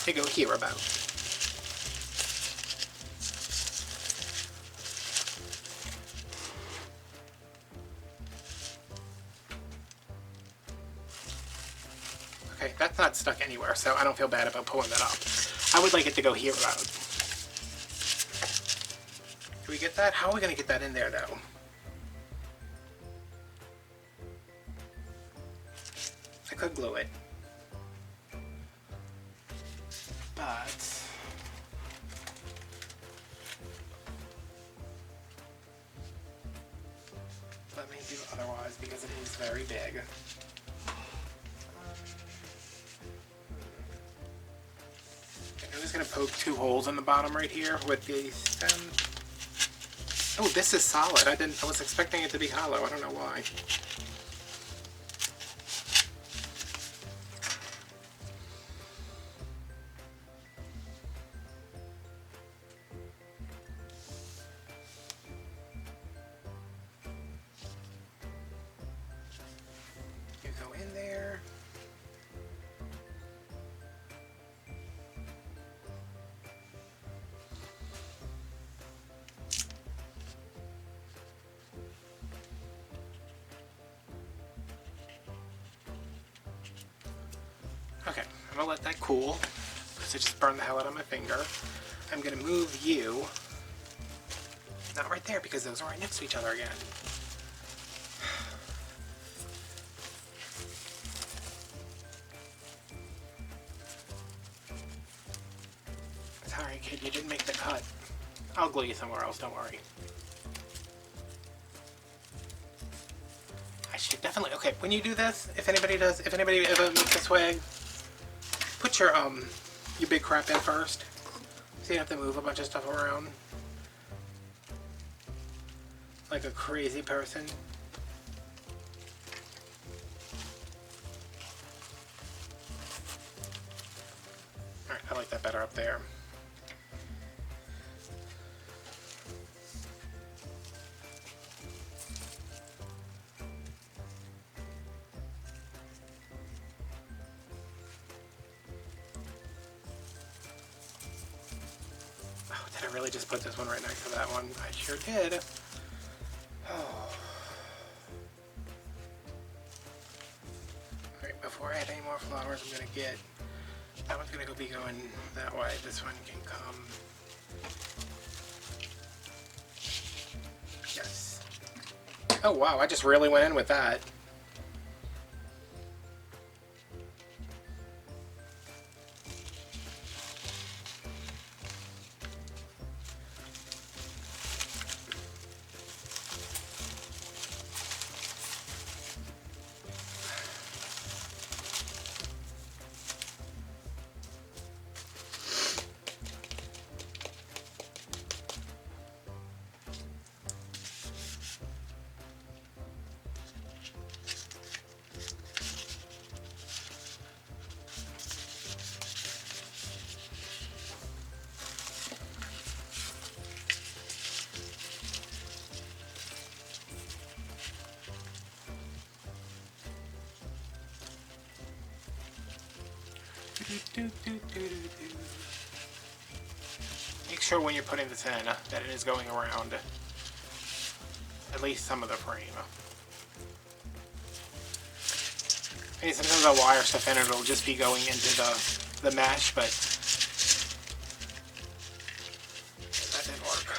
to go here about. Okay, that's not stuck anywhere, so I don't feel bad about pulling that up. I would like it to go here about. Do we get that? How are we going to get that in there, though? I could glue it. But let me do otherwise because it is very big. I'm just going to poke 2 holes in the bottom right here with the stem. Oh, this is solid. I was expecting it to be hollow. I don't know why. You go in there. Okay, I'm gonna let that cool because it just burned the hell out of my finger. I'm gonna move you, not right there because those are right next to each other again. Sorry kid, you didn't make the cut. I'll glue you somewhere else, don't worry. I should definitely, okay, when you do this, if anybody ever makes a swag, put your big crap in first, so you don't have to move a bunch of stuff around like a crazy person. Alright, I like that better up there. Did I really just put this one right next to that one? I sure did. Oh. Alright, before I add any more flowers, I'm gonna get, that one's gonna be going that way. This one can come. Yes. Oh wow, I just really went in with that. Make sure when you're putting this in that it is going around at least some of the frame. And sometimes I'll wire stuff in and it'll just be going into the mesh, but that didn't work.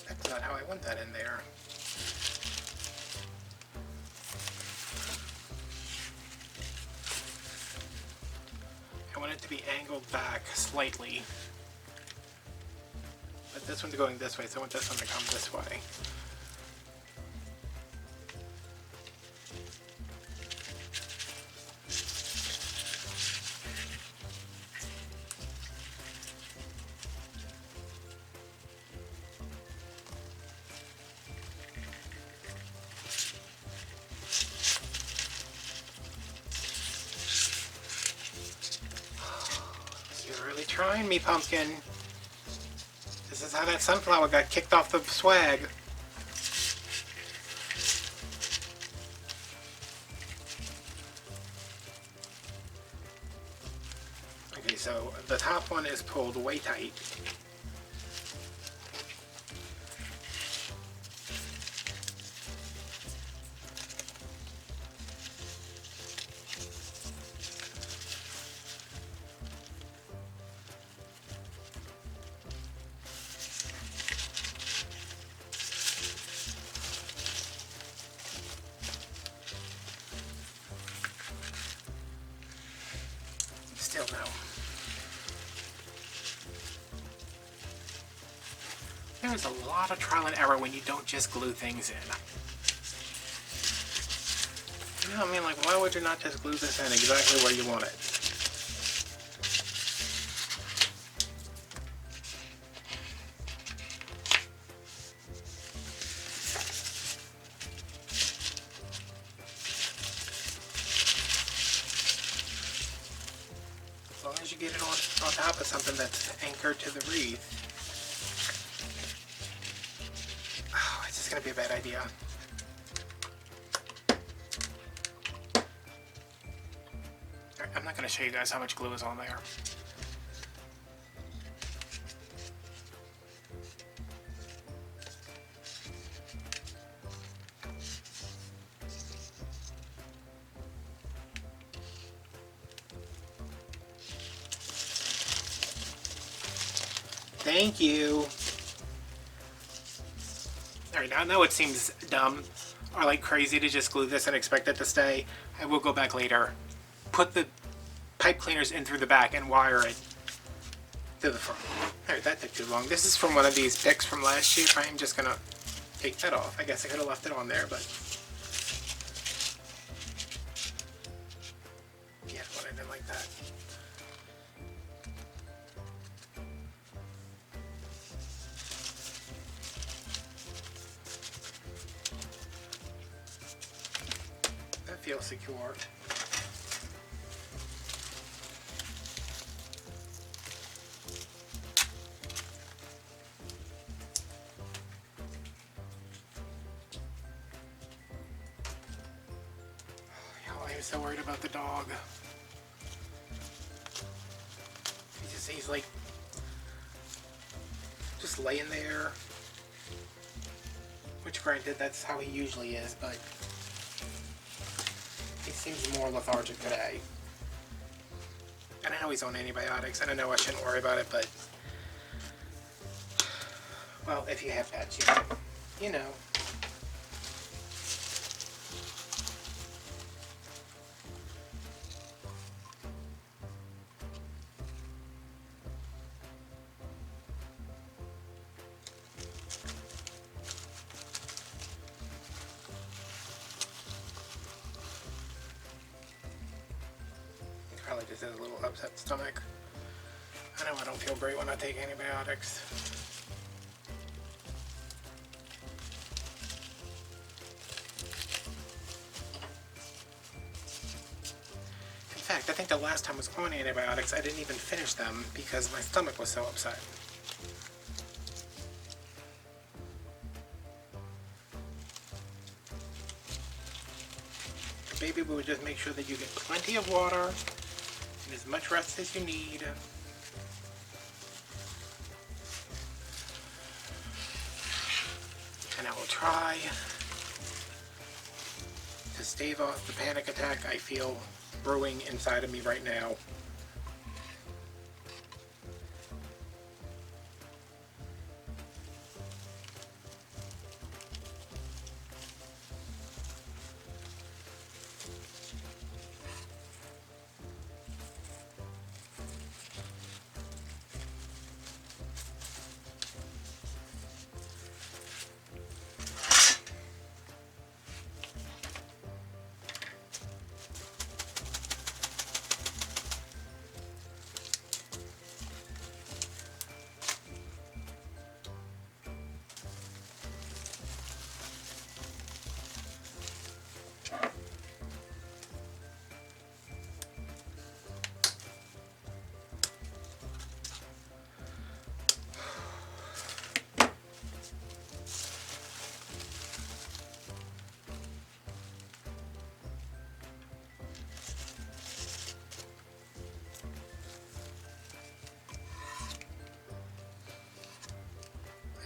That's not how I want that in there. I want it to be angled back slightly. But this one's going this way, so I want this one to come this way. You're really trying me, pumpkin. This is how that sunflower got kicked off the swag. Okay, so the top one is pulled way tight. Still no. There's a lot of trial and error when you don't just glue things in. You know what I mean? Like, why would you not just glue this in exactly where you want it? As long as you get it on top of something that's anchored to the wreath. Oh, it's just going to be a bad idea. Alright, I'm not going to show you guys how much glue is on there. Thank you. Alright, now I know it seems dumb or like crazy to just glue this and expect it to stay. I will go back later, put the pipe cleaners in through the back and wire it to the front. Alright, that took too long. This is from one of these picks from last year. I'm just gonna take that off. I guess I could have left it on there, but yeah, I wanted it like that. That feels secure. I'm so worried about the dog. He's like just laying there, which granted that's how he usually is, but he seems more lethargic today. And I know he's on antibiotics, and I know I shouldn't worry about it, but well, if you have pets, you know. Probably just has a little upset stomach. I know I don't feel great when I take antibiotics. In fact, I think the last time I was on antibiotics, I didn't even finish them because my stomach was so upset. Baby, we would just make sure that you get plenty of water and as much rest as you need. And I will try to stave off the panic attack I feel brewing inside of me right now.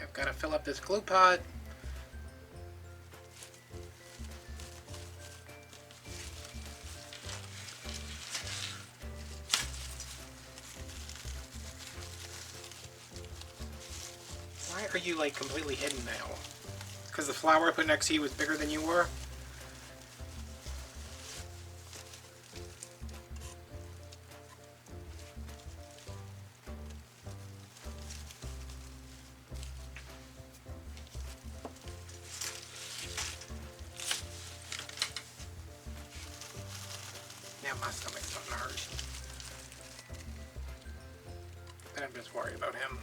I've got to fill up this glue pot. Why are you like completely hidden now? Because the flower I put next to you was bigger than you were? Now my stomach's starting to hurt. And I'm just worried about him.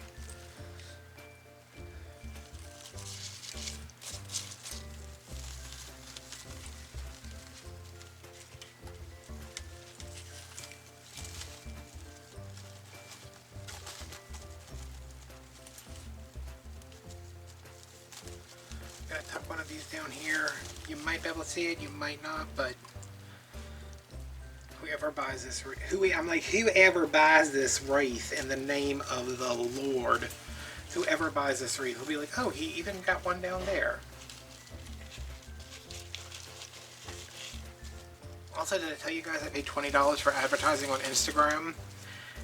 I'm gonna tuck one of these down here. You might be able to see it, you might not, but whoever buys this, whoever buys this wreath in the name of the Lord, whoever buys this wreath will be like, oh, he even got one down there. Also, did I tell you guys I paid $20 for advertising on Instagram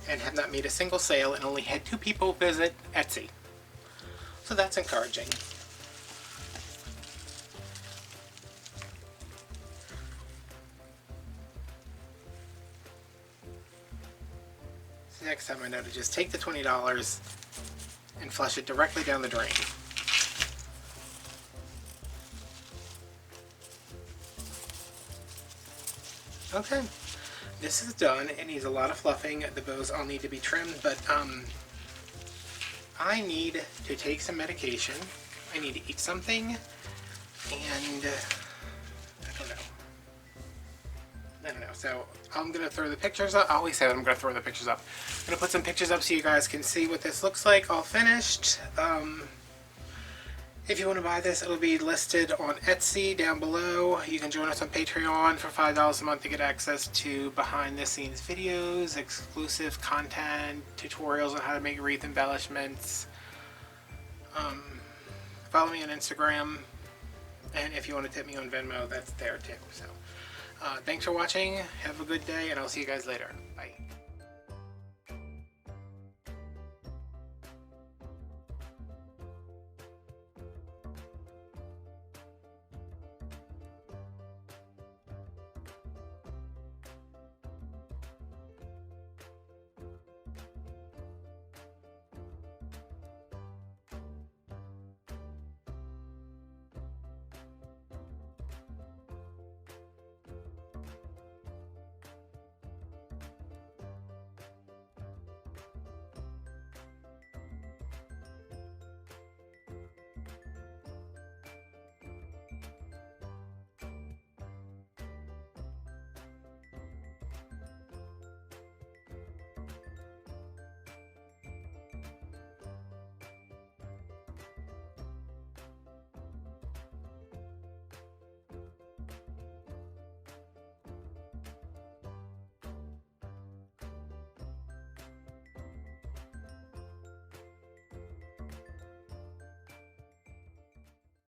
and have not made a single sale and only had 2 people visit Etsy? So that's encouraging. Next time I know to just take the $20 and flush it directly down the drain. Okay, this is done. It needs a lot of fluffing. The bows all need to be trimmed, but I need to take some medication. I need to eat something, and I don't know, so I'm going to throw the pictures up. I always say that I'm going to throw the pictures up. I'm going to put some pictures up so you guys can see what this looks like all finished. If you want to buy this, it'll be listed on Etsy down below. You can join us on Patreon for $5 a month to get access to behind the scenes videos, exclusive content, tutorials on how to make wreath embellishments. Follow me on Instagram, and if you want to tip me on Venmo, that's there too. So thanks for watching, have a good day, and I'll see you guys later. Bye.